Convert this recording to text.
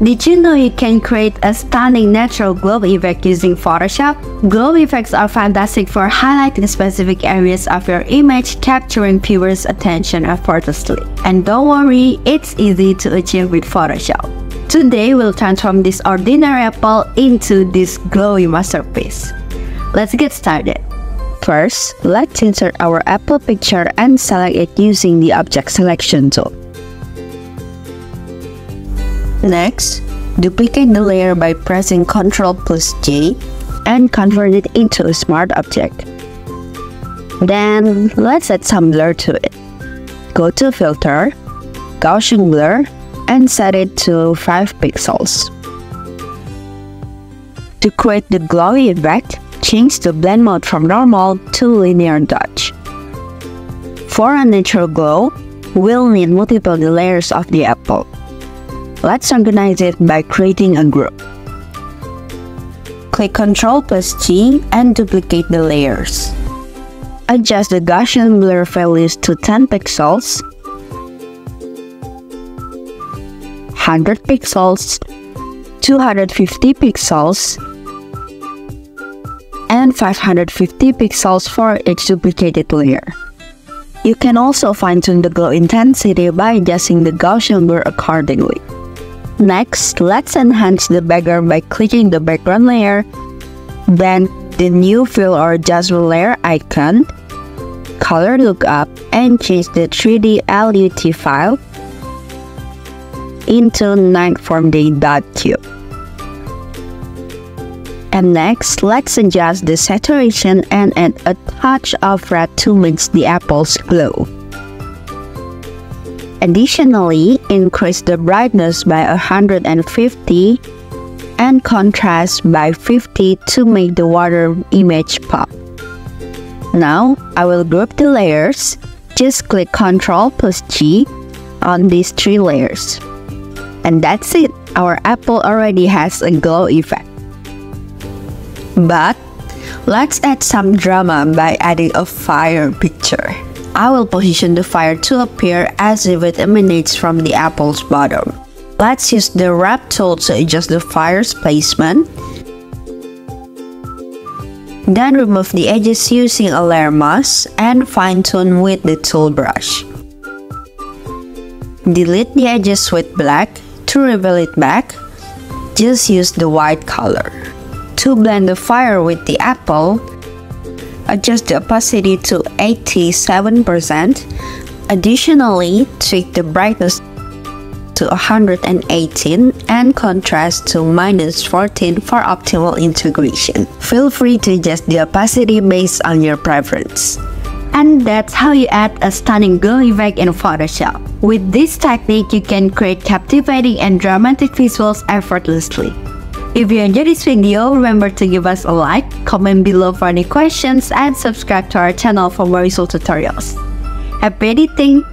Did you know you can create a stunning natural glow effect using Photoshop? Glow effects are fantastic for highlighting specific areas of your image, capturing viewers' attention effortlessly. And don't worry, it's easy to achieve with Photoshop. Today, we'll transform this ordinary apple into this glowy masterpiece. Let's get started. First, let's insert our apple picture and select it using the object selection tool. Next, duplicate the layer by pressing Ctrl+J and convert it into a smart object. Then, let's add some blur to it. Go to Filter, Gaussian Blur, and set it to 5 pixels. To create the glowy effect, change the blend mode from normal to linear dodge. For a natural glow, we'll need multiple layers of the apple. Let's organize it by creating a group. Click Ctrl+G and duplicate the layers. Adjust the Gaussian blur values to 10 pixels, 100 pixels, 250 pixels, and 550 pixels for each duplicated layer. You can also fine-tune the glow intensity by adjusting the Gaussian blur accordingly. Next, let's enhance the background by clicking the background layer, then the new fill or adjustment layer icon, color lookup, and change the 3D LUT file into 9formday.cube. And next, let's adjust the saturation and add a touch of red to mix the apple's glow. Additionally, increase the brightness by 150 and contrast by 50 to make the water image pop. Now, I will group the layers. Just click Ctrl+G on these 3 layers. And that's it! Our apple already has a glow effect. But, let's add some drama by adding a fire picture. I will position the fire to appear as if it emanates from the apple's bottom. Let's use the wrap tool to adjust the fire's placement. Then remove the edges using a layer mask and fine-tune with the tool brush. Delete the edges with black. To reveal it back, just use the white color. To blend the fire with the apple, adjust the opacity to 87%. Additionally, tweak the brightness to 118 and contrast to -14 for optimal integration. Feel free to adjust the opacity based on your preference. And that's how you add a stunning glow effect in Photoshop. With this technique, you can create captivating and dramatic visuals effortlessly. If you enjoyed this video, remember to give us a like, comment below for any questions, and subscribe to our channel for more useful tutorials. Happy editing!